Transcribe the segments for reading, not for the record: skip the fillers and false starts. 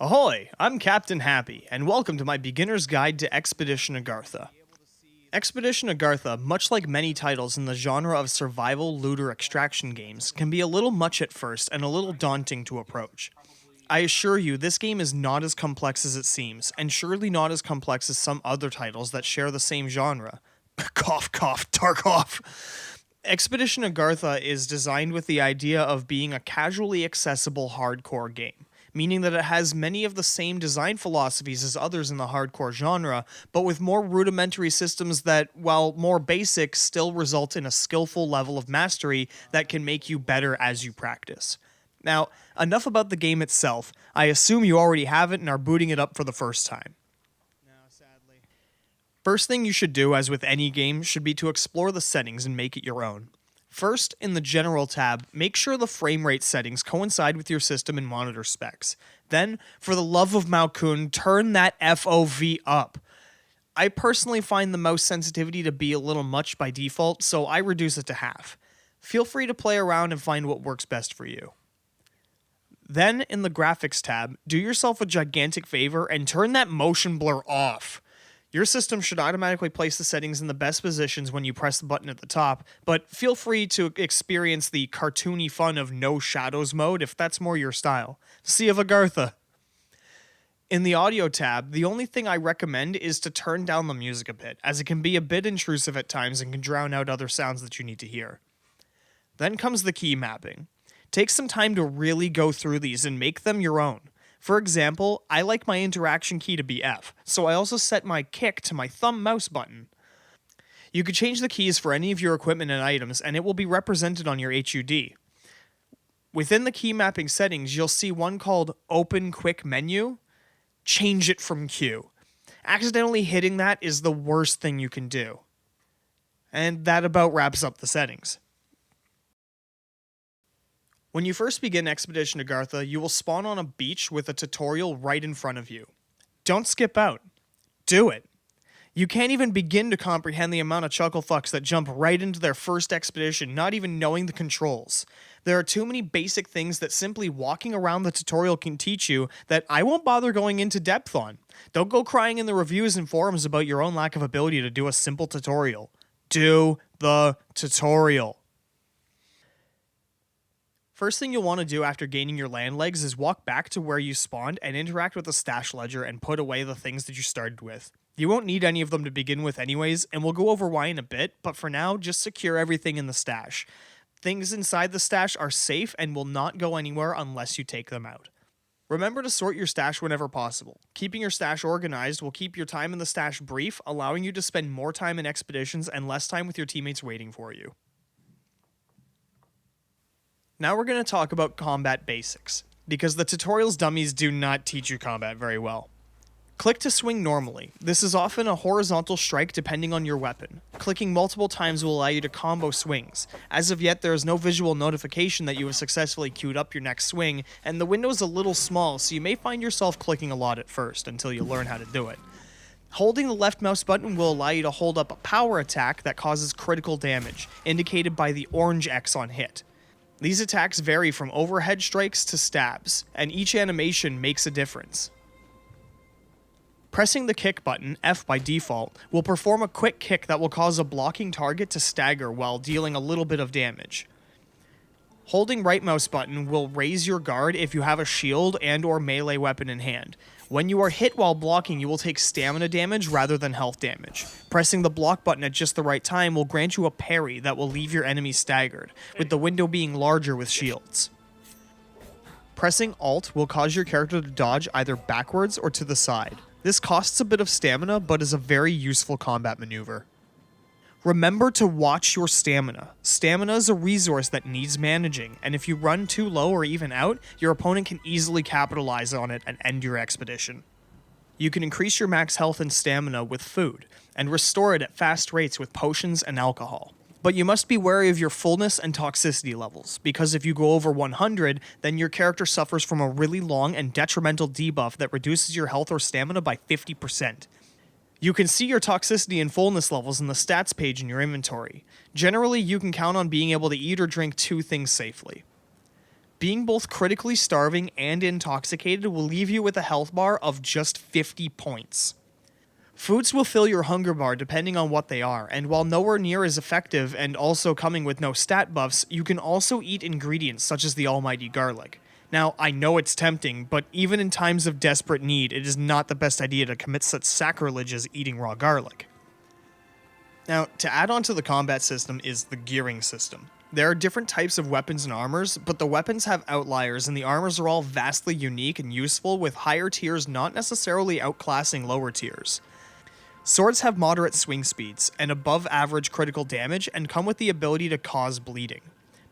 Ahoy! I'm Captain Happy, and welcome to my beginner's guide to Expedition Agartha. Expedition Agartha, much like many titles in the genre of survival looter extraction games, can be a little much at first and a little daunting to approach. I assure you, this game is not as complex as it seems, and surely not as complex as some other titles that share the same genre. Cough, cough, Tarkov! Expedition Agartha is designed with the idea of being a casually accessible hardcore game, meaning that it has many of the same design philosophies as others in the hardcore genre, but with more rudimentary systems that, while more basic, still result in a skillful level of mastery that can make you better as you practice. Now, enough about the game itself. I assume you already have it and are booting it up for the first time. First thing you should do, as with any game, should be to explore the settings and make it your own. First, in the General tab, make sure the frame rate settings coincide with your system and monitor specs. Then, for the love of Maokun, turn that FOV up. I personally find the mouse sensitivity to be a little much by default, so I reduce it to half. Feel free to play around and find what works best for you. Then, in the Graphics tab, do yourself a gigantic favor and turn that motion blur off. Your system should automatically place the settings in the best positions when you press the button at the top, but feel free to experience the cartoony fun of no shadows mode if that's more your style. Sea of Agartha. In the Audio tab, the only thing I recommend is to turn down the music a bit, as it can be a bit intrusive at times and can drown out other sounds that you need to hear. Then comes the key mapping. Take some time to really go through these and make them your own. For example, I like my interaction key to be F, so I also set my kick to my thumb mouse button. You could change the keys for any of your equipment and items, and it will be represented on your HUD. Within the key mapping settings, you'll see one called Open Quick Menu. Change it from Q. Accidentally hitting that is the worst thing you can do. And that about wraps up the settings. When you first begin Expedition Agartha, you will spawn on a beach with a tutorial right in front of you. Don't skip out. Do it. You can't even begin to comprehend the amount of chucklefucks that jump right into their first expedition, not even knowing the controls. There are too many basic things that simply walking around the tutorial can teach you that I won't bother going into depth on. Don't go crying in the reviews and forums about your own lack of ability to do a simple tutorial. Do the tutorial. First thing you'll want to do after gaining your land legs is walk back to where you spawned and interact with the stash ledger and put away the things that you started with. You won't need any of them to begin with anyways, and we'll go over why in a bit, but for now, just secure everything in the stash. Things inside the stash are safe and will not go anywhere unless you take them out. Remember to sort your stash whenever possible. Keeping your stash organized will keep your time in the stash brief, allowing you to spend more time in expeditions and less time with your teammates waiting for you. Now we're going to talk about combat basics, because the tutorial's dummies do not teach you combat very well. Click to swing normally. This is often a horizontal strike depending on your weapon. Clicking multiple times will allow you to combo swings. As of yet, there is no visual notification that you have successfully queued up your next swing, and the window is a little small, so you may find yourself clicking a lot at first until you learn how to do it. Holding the left mouse button will allow you to hold up a power attack that causes critical damage, indicated by the orange X on hit. These attacks vary from overhead strikes to stabs, and each animation makes a difference. Pressing the kick button, F by default, will perform a quick kick that will cause a blocking target to stagger while dealing a little bit of damage. Holding right mouse button will raise your guard if you have a shield and or melee weapon in hand. When you are hit while blocking, you will take stamina damage rather than health damage. Pressing the block button at just the right time will grant you a parry that will leave your enemy staggered, with the window being larger with shields. Pressing Alt will cause your character to dodge either backwards or to the side. This costs a bit of stamina, but is a very useful combat maneuver. Remember to watch your stamina. Stamina is a resource that needs managing, and if you run too low or even out, your opponent can easily capitalize on it and end your expedition. You can increase your max health and stamina with food, and restore it at fast rates with potions and alcohol. But you must be wary of your fullness and toxicity levels, because if you go over 100, then your character suffers from a really long and detrimental debuff that reduces your health or stamina by 50%. You can see your toxicity and fullness levels in the stats page in your inventory. Generally, you can count on being able to eat or drink 2 things safely. Being both critically starving and intoxicated will leave you with a health bar of just 50 points. Foods will fill your hunger bar depending on what they are, and while nowhere near as effective and also coming with no stat buffs, you can also eat ingredients such as the almighty garlic. Now, I know it's tempting, but even in times of desperate need, it is not the best idea to commit such sacrilege as eating raw garlic. Now, to add on to the combat system is the gearing system. There are different types of weapons and armors, but the weapons have outliers and the armors are all vastly unique and useful, with higher tiers not necessarily outclassing lower tiers. Swords have moderate swing speeds and above average critical damage and come with the ability to cause bleeding.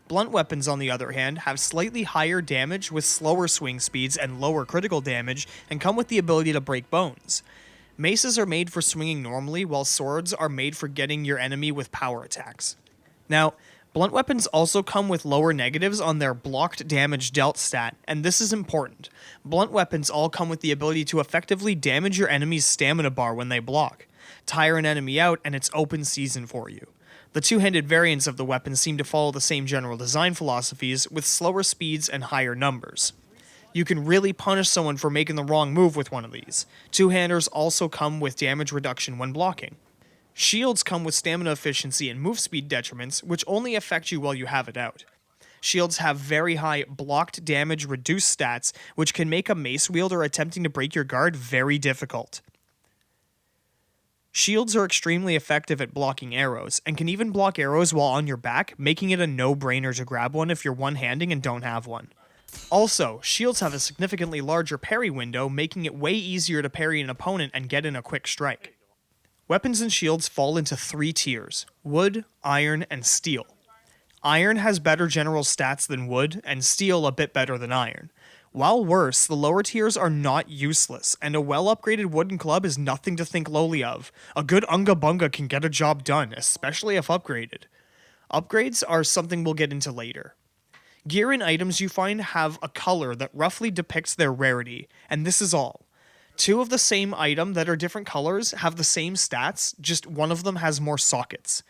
Blunt weapons, on the other hand, have slightly higher damage with slower swing speeds and lower critical damage and come with the ability to break bones. Maces are made for swinging normally, while swords are made for getting your enemy with power attacks. Now, blunt weapons also come with lower negatives on their blocked damage dealt stat, and this is important. Blunt weapons all come with the ability to effectively damage your enemy's stamina bar when they block. Tire an enemy out and it's open season for you. The two-handed variants of the weapons seem to follow the same general design philosophies, with slower speeds and higher numbers. You can really punish someone for making the wrong move with one of these. Two-handers also come with damage reduction when blocking. Shields come with stamina efficiency and move speed detriments, which only affect you while you have it out. Shields have very high blocked damage reduced stats, which can make a mace wielder attempting to break your guard very difficult. Shields are extremely effective at blocking arrows, and can even block arrows while on your back, making it a no-brainer to grab one if you're one-handing and don't have one. Also, shields have a significantly larger parry window, making it way easier to parry an opponent and get in a quick strike. Weapons and shields fall into 3 tiers: wood, iron, and steel. Iron has better general stats than wood, and steel a bit better than iron. While worse, the lower tiers are not useless, and a well-upgraded wooden club is nothing to think lowly of. A good Unga Bunga can get a job done, especially if upgraded. Upgrades are something we'll get into later. Gear and items you find have a color that roughly depicts their rarity, and this is all. 2 of the same item that are different colors have the same stats, just one of them has more sockets.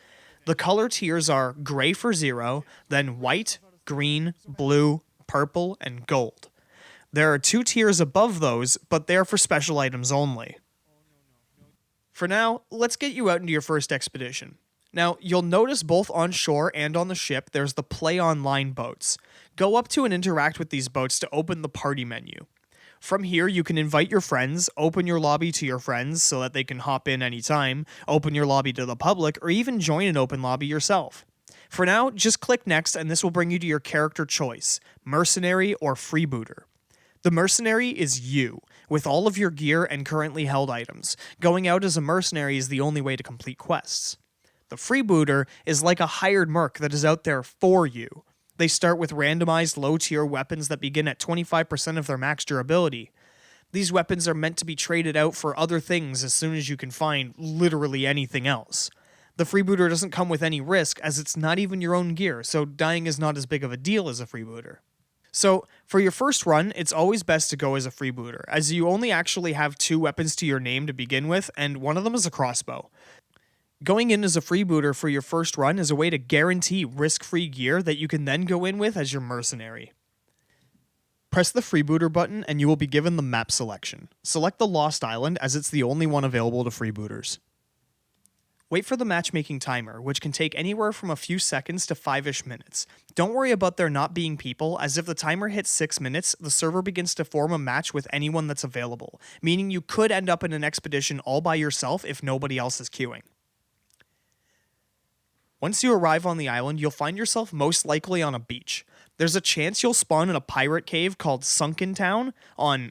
The color tiers are gray for 0, then white, green, blue, purple, and gold. There are 2 tiers above those, but they're for special items only. For now, let's get you out into your first expedition. Now, you'll notice both on shore and on the ship there's the play online boats. Go up to and interact with these boats to open the party menu. From here, you can invite your friends, open your lobby to your friends so that they can hop in anytime, open your lobby to the public, or even join an open lobby yourself. For now, just click next and this will bring you to your character choice, Mercenary or Freebooter. The Mercenary is you, with all of your gear and currently held items. Going out as a mercenary is the only way to complete quests. The Freebooter is like a hired merc that is out there for you. They start with randomized low-tier weapons that begin at 25% of their max durability. These weapons are meant to be traded out for other things as soon as you can find literally anything else. The Freebooter doesn't come with any risk, as it's not even your own gear, so dying is not as big of a deal as a Freebooter. So, for your first run, it's always best to go as a Freebooter, as you only actually have 2 weapons to your name to begin with, and one of them is a crossbow. Going in as a Freebooter for your first run is a way to guarantee risk-free gear that you can then go in with as your mercenary. Press the Freebooter button and you will be given the map selection. Select the Lost Island, as it's the only one available to Freebooters. Wait for the matchmaking timer, which can take anywhere from a few seconds to 5-ish minutes. Don't worry about there not being people, as if the timer hits 6 minutes, the server begins to form a match with anyone that's available, meaning you could end up in an expedition all by yourself if nobody else is queuing. Once you arrive on the island, you'll find yourself most likely on a beach. There's a chance you'll spawn in a pirate cave called Sunken Town on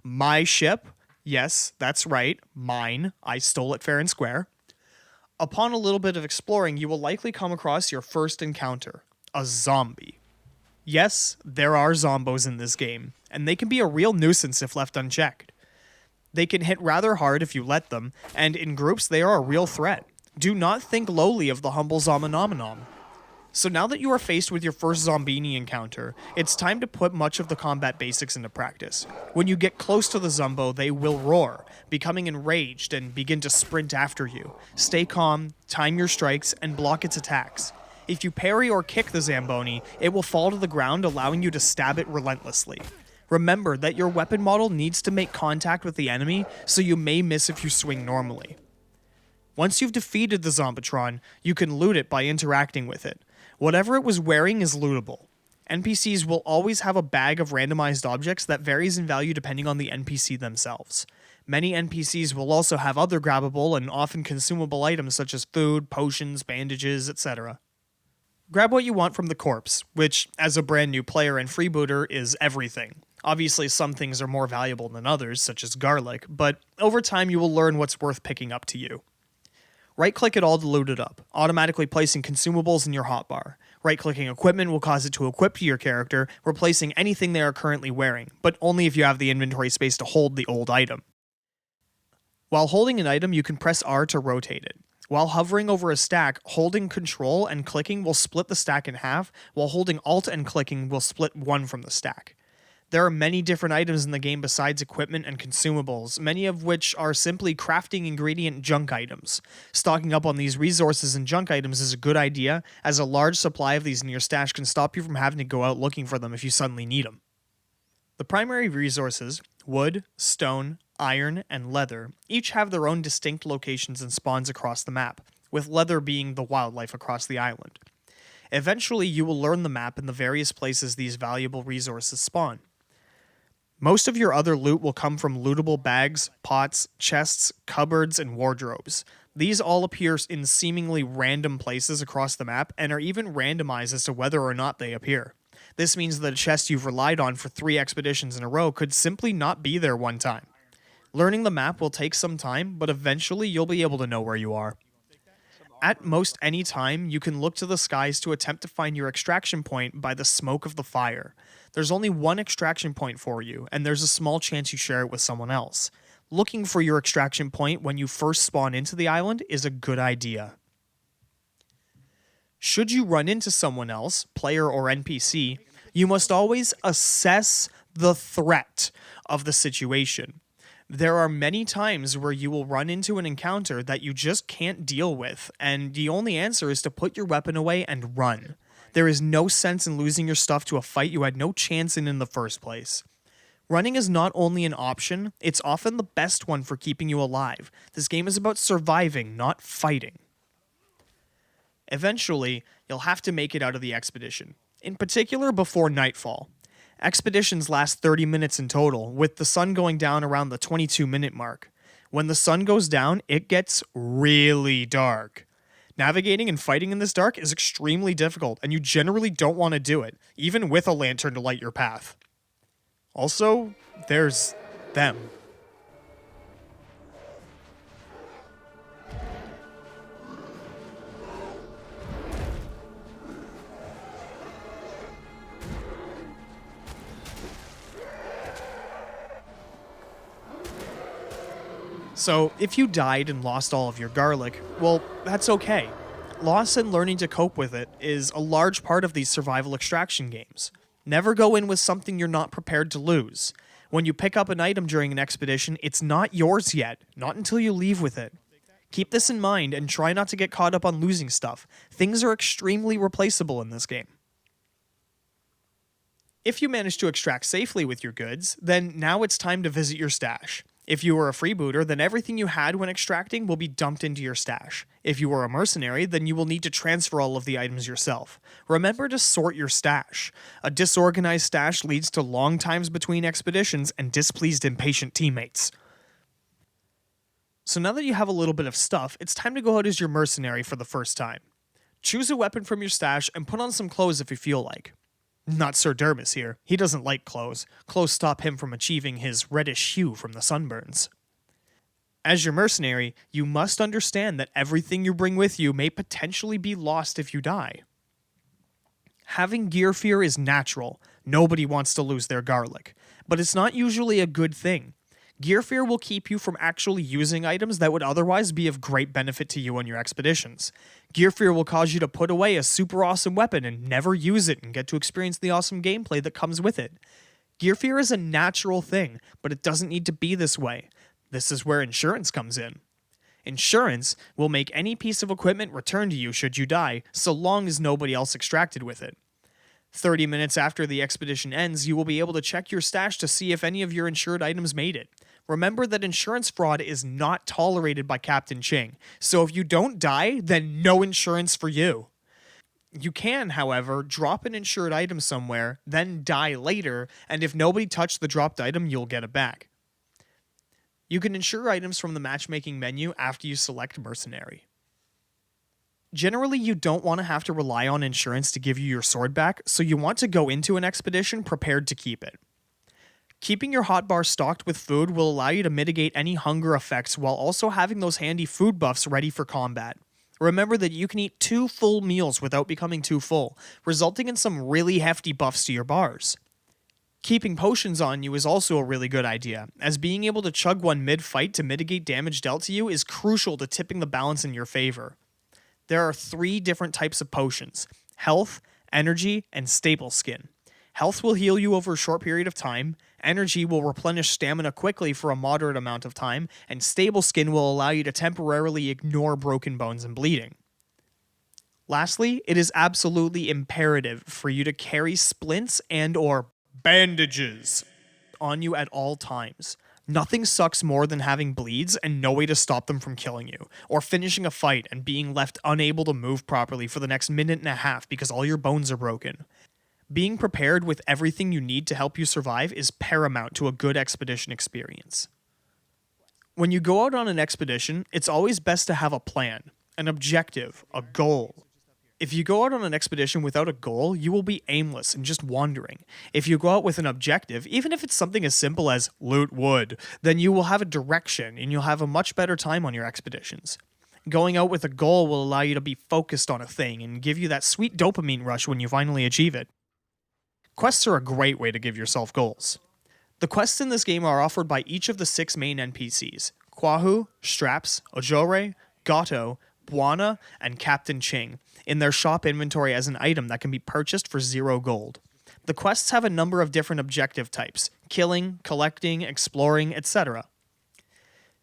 my ship. Yes, that's right, mine. I stole it fair and square. Upon a little bit of exploring, you will likely come across your first encounter, a zombie. Yes, there are zombos in this game, and they can be a real nuisance if left unchecked. They can hit rather hard if you let them, and in groups they are a real threat. Do not think lowly of the humble Zomanomenom. So now that you are faced with your first Zombini encounter, it's time to put much of the combat basics into practice. When you get close to the Zombo, they will roar, becoming enraged and begin to sprint after you. Stay calm, time your strikes, and block its attacks. If you parry or kick the Zamboni, it will fall to the ground, allowing you to stab it relentlessly. Remember that your weapon model needs to make contact with the enemy, so you may miss if you swing normally. Once you've defeated the Zombitron, you can loot it by interacting with it. Whatever it was wearing is lootable. NPCs will always have a bag of randomized objects that varies in value depending on the NPC themselves. Many NPCs will also have other grabbable and often consumable items such as food, potions, bandages, etc. Grab what you want from the corpse, which, as a brand new player and freebooter, is everything. Obviously, some things are more valuable than others, such as garlic, but over time you will learn what's worth picking up to you. Right-click it all to loot it up, automatically placing consumables in your hotbar. Right-clicking equipment will cause it to equip to your character, replacing anything they are currently wearing, but only if you have the inventory space to hold the old item. While holding an item, you can press R to rotate it. While hovering over a stack, holding Control and clicking will split the stack in half, while holding Alt and clicking will split one from the stack. There are many different items in the game besides equipment and consumables, many of which are simply crafting ingredient junk items. Stocking up on these resources and junk items is a good idea, as a large supply of these in your stash can stop you from having to go out looking for them if you suddenly need them. The primary resources, wood, stone, iron, and leather, each have their own distinct locations and spawns across the map, with leather being the wildlife across the island. Eventually, you will learn the map and the various places these valuable resources spawn. Most of your other loot will come from lootable bags, pots, chests, cupboards, and wardrobes. These all appear in seemingly random places across the map and are even randomized as to whether or not they appear. This means that a chest you've relied on for 3 expeditions in a row could simply not be there one time. Learning the map will take some time, but eventually you'll be able to know where you are. At most any time, you can look to the skies to attempt to find your extraction point by the smoke of the fire. There's only one extraction point for you, and there's a small chance you share it with someone else. Looking for your extraction point when you first spawn into the island is a good idea. Should you run into someone else, player or NPC, you must always assess the threat of the situation. There are many times where you will run into an encounter that you just can't deal with, and the only answer is to put your weapon away and run. There is no sense in losing your stuff to a fight you had no chance in the first place. Running is not only an option, it's often the best one for keeping you alive. This game is about surviving, not fighting. Eventually, you'll have to make it out of the expedition, in particular before nightfall. Expeditions last 30 minutes in total, with the sun going down around the 22-minute mark. When the sun goes down, it gets really dark. Navigating and fighting in this dark is extremely difficult, and you generally don't want to do it, even with a lantern to light your path. Also, there's them. So, if you died and lost all of your garlic, well, that's okay. Loss and learning to cope with it is a large part of these survival extraction games. Never go in with something you're not prepared to lose. When you pick up an item during an expedition, it's not yours yet, not until you leave with it. Keep this in mind and try not to get caught up on losing stuff. Things are extremely replaceable in this game. If you manage to extract safely with your goods, then now it's time to visit your stash. If you were a freebooter, then everything you had when extracting will be dumped into your stash. If you were a mercenary, then you will need to transfer all of the items yourself. Remember to sort your stash. A disorganized stash leads to long times between expeditions and displeased, impatient teammates. So now that you have a little bit of stuff, it's time to go out as your mercenary for the first time. Choose a weapon from your stash and put on some clothes if you feel like. Not Sir Dermis here. He doesn't like clothes. Clothes stop him from achieving his reddish hue from the sunburns. As your mercenary, you must understand that everything you bring with you may potentially be lost if you die. Having gear fear is natural. Nobody wants to lose their garlic. But it's not usually a good thing. Gear fear will keep you from actually using items that would otherwise be of great benefit to you on your expeditions. Gear fear will cause you to put away a super awesome weapon and never use it and get to experience the awesome gameplay that comes with it. Gear fear is a natural thing, but it doesn't need to be this way. This is where insurance comes in. Insurance will make any piece of equipment return to you should you die, so long as nobody else extracted with it. 30 minutes after the expedition ends, you will be able to check your stash to see if any of your insured items made it. Remember that insurance fraud is not tolerated by Captain Ching, so if you don't die, then no insurance for you. You can, however, drop an insured item somewhere, then die later, and if nobody touched the dropped item, you'll get it back. You can insure items from the matchmaking menu after you select Mercenary. Generally, you don't want to have to rely on insurance to give you your sword back, so you want to go into an expedition prepared to keep it. Keeping your hotbar stocked with food will allow you to mitigate any hunger effects while also having those handy food buffs ready for combat. Remember that you can eat 2 full meals without becoming too full, resulting in some really hefty buffs to your bars. Keeping potions on you is also a really good idea, as being able to chug one mid-fight to mitigate damage dealt to you is crucial to tipping the balance in your favor. There are 3 different types of potions: health, energy, and stable skin. Health will heal you over a short period of time, energy will replenish stamina quickly for a moderate amount of time, and stable skin will allow you to temporarily ignore broken bones and bleeding. Lastly, it is absolutely imperative for you to carry splints and/or bandages on you at all times. Nothing sucks more than having bleeds and no way to stop them from killing you, or finishing a fight and being left unable to move properly for the next minute and a half because all your bones are broken. Being prepared with everything you need to help you survive is paramount to a good expedition experience. When you go out on an expedition, it's always best to have a plan, an objective, a goal. If you go out on an expedition without a goal, you will be aimless and just wandering. If you go out with an objective, even if it's something as simple as loot wood, then you will have a direction and you'll have a much better time on your expeditions. Going out with a goal will allow you to be focused on a thing and give you that sweet dopamine rush when you finally achieve it. Quests are a great way to give yourself goals. The quests in this game are offered by each of the 6 main NPCs: Kwahu, Straps, Ojore, Gato, Buana, and Captain Ching, in their shop inventory as an item that can be purchased for 0 gold. The quests have a number of different objective types: killing, collecting, exploring, etc.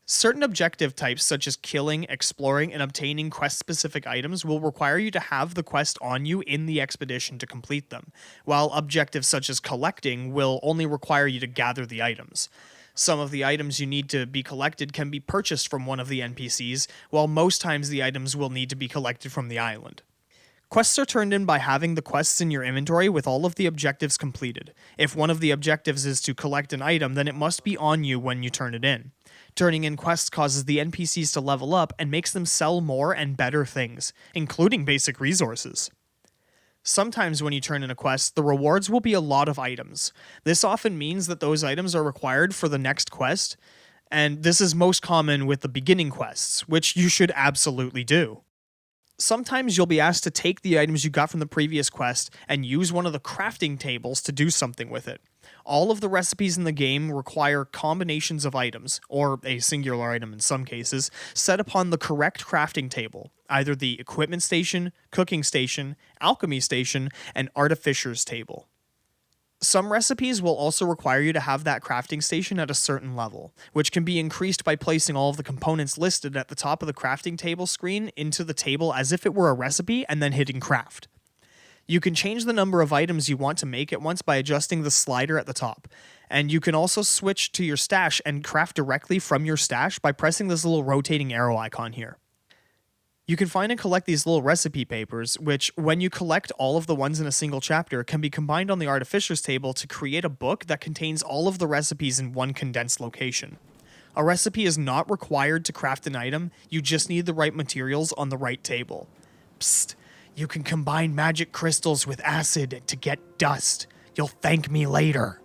Certain objective types such as killing, exploring, and obtaining quest-specific items will require you to have the quest on you in the expedition to complete them, while objectives such as collecting will only require you to gather the items. Some of the items you need to be collected can be purchased from one of the NPCs, while most times the items will need to be collected from the island. Quests are turned in by having the quests in your inventory with all of the objectives completed. If one of the objectives is to collect an item, then it must be on you when you turn it in. Turning in quests causes the NPCs to level up and makes them sell more and better things, including basic resources. Sometimes when you turn in a quest, the rewards will be a lot of items. This often means that those items are required for the next quest, and this is most common with the beginning quests, which you should absolutely do. Sometimes you'll be asked to take the items you got from the previous quest and use one of the crafting tables to do something with it. All of the recipes in the game require combinations of items, or a singular item in some cases, set upon the correct crafting table, either the equipment station, cooking station, alchemy station, and artificer's table. Some recipes will also require you to have that crafting station at a certain level, which can be increased by placing all of the components listed at the top of the crafting table screen into the table as if it were a recipe and then hitting craft. You can change the number of items you want to make at once by adjusting the slider at the top, and you can also switch to your stash and craft directly from your stash by pressing this little rotating arrow icon here. You can find and collect these little recipe papers, which, when you collect all of the ones in a single chapter, can be combined on the Artificer's table to create a book that contains all of the recipes in one condensed location. A recipe is not required to craft an item, you just need the right materials on the right table. Psst, you can combine magic crystals with acid to get dust. You'll thank me later.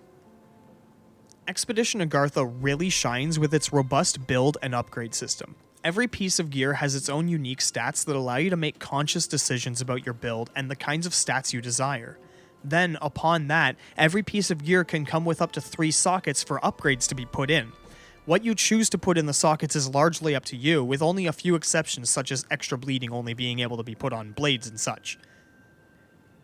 Expedition Agartha really shines with its robust build and upgrade system. Every piece of gear has its own unique stats that allow you to make conscious decisions about your build and the kinds of stats you desire. Then, upon that, every piece of gear can come with up to 3 sockets for upgrades to be put in. What you choose to put in the sockets is largely up to you, with only a few exceptions such as extra bleeding only being able to be put on blades and such.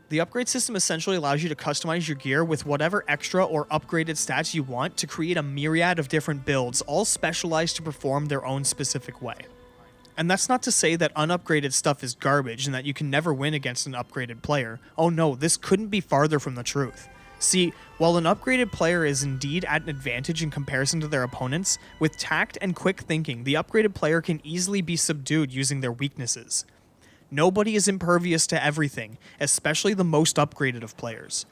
The upgrade system essentially allows you to customize your gear with whatever extra or upgraded stats you want to create a myriad of different builds, all specialized to perform their own specific way. And that's not to say that unupgraded stuff is garbage and that you can never win against an upgraded player. Oh no, this couldn't be farther from the truth. See, while an upgraded player is indeed at an advantage in comparison to their opponents, with tact and quick thinking, the upgraded player can easily be subdued using their weaknesses. Nobody is impervious to everything, especially the most upgraded of players.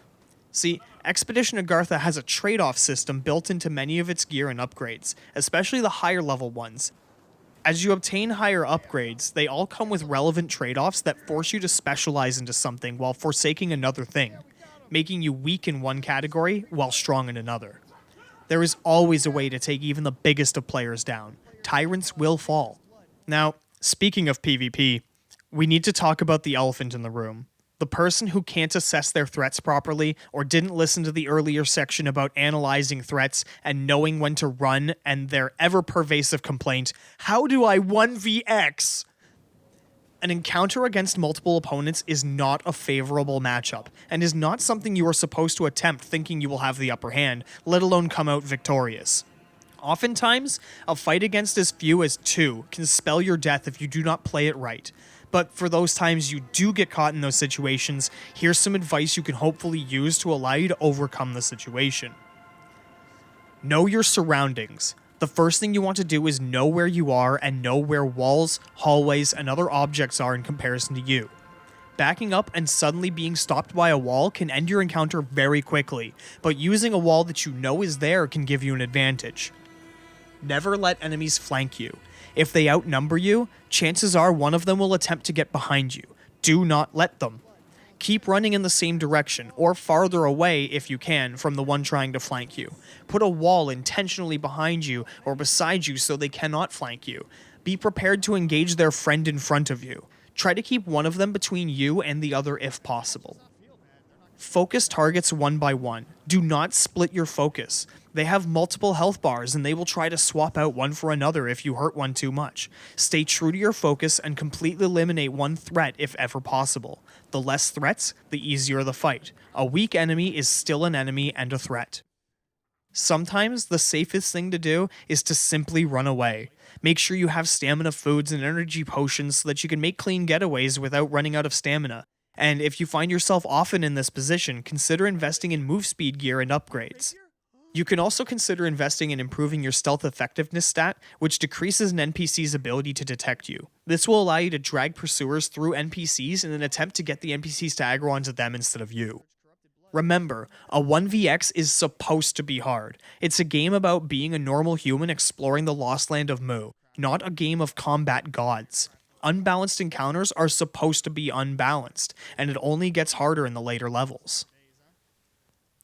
See, Expedition Agartha has a trade-off system built into many of its gear and upgrades, especially the higher level ones. As you obtain higher upgrades, they all come with relevant trade-offs that force you to specialize into something while forsaking another thing, making you weak in one category while strong in another. There is always a way to take even the biggest of players down. Tyrants will fall. Now, speaking of PvP, we need to talk about the elephant in the room. The person who can't assess their threats properly or didn't listen to the earlier section about analyzing threats and knowing when to run and their ever-pervasive complaint, how do I 1vX? An encounter against multiple opponents is not a favorable matchup, and is not something you are supposed to attempt thinking you will have the upper hand, let alone come out victorious. Oftentimes, a fight against as few as 2 can spell your death if you do not play it right. But for those times you do get caught in those situations, here's some advice you can hopefully use to allow you to overcome the situation. Know your surroundings. The first thing you want to do is know where you are and know where walls, hallways, and other objects are in comparison to you. Backing up and suddenly being stopped by a wall can end your encounter very quickly, but using a wall that you know is there can give you an advantage. Never let enemies flank you. If they outnumber you, chances are one of them will attempt to get behind you. Do not let them. Keep running in the same direction, or farther away if you can from the one trying to flank you. Put a wall intentionally behind you or beside you so they cannot flank you. Be prepared to engage their friend in front of you. Try to keep one of them between you and the other if possible. Focus targets one by one. Do not split your focus. They have multiple health bars and they will try to swap out one for another if you hurt one too much. Stay true to your focus and completely eliminate one threat if ever possible. The less threats, the easier the fight. A weak enemy is still an enemy and a threat. Sometimes the safest thing to do is to simply run away. Make sure you have stamina foods and energy potions so that you can make clean getaways without running out of stamina. And if you find yourself often in this position, consider investing in move speed gear and upgrades. You can also consider investing in improving your stealth effectiveness stat, which decreases an NPC's ability to detect you. This will allow you to drag pursuers through NPCs in an attempt to get the NPCs to aggro onto them instead of you. Remember, a 1vX is supposed to be hard. It's a game about being a normal human exploring the lost land of Mu, not a game of combat gods. Unbalanced encounters are supposed to be unbalanced, and it only gets harder in the later levels.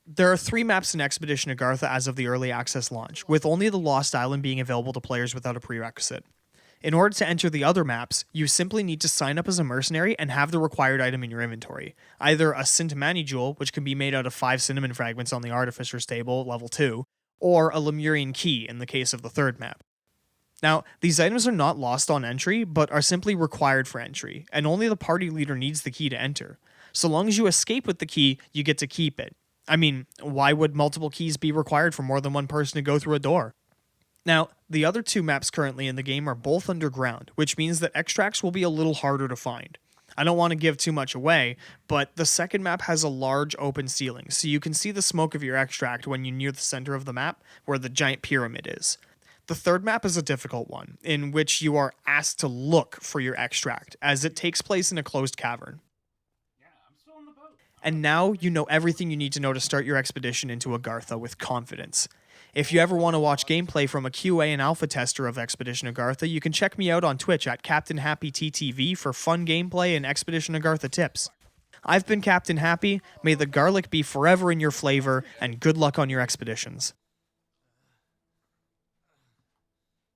There are 3 maps in Expedition Agartha as of the early access launch, with only the Lost Island being available to players without a prerequisite. In order to enter the other maps, you simply need to sign up as a mercenary and have the required item in your inventory, either a Sintamani jewel, which can be made out of 5 cinnamon fragments on the Artificer's table, level 2, or a Lemurian key in the case of the 3rd map. Now, these items are not lost on entry, but are simply required for entry, and only the party leader needs the key to enter. So long as you escape with the key, you get to keep it. I mean, why would multiple keys be required for more than one person to go through a door? Now, the other 2 maps currently in the game are both underground, which means that extracts will be a little harder to find. I don't want to give too much away, but the 2nd map has a large open ceiling, so you can see the smoke of your extract when you're near the center of the map, where the giant pyramid is. The 3rd map is a difficult one, in which you are asked to look for your extract, as it takes place in a closed cavern. And now you know everything you need to know to start your expedition into Agartha with confidence. If you ever want to watch gameplay from a QA and alpha tester of Expedition Agartha, you can check me out on Twitch at CaptainHappyTTV for fun gameplay and Expedition Agartha tips. I've been Captain Happy, may the garlic be forever in your flavor, and good luck on your expeditions.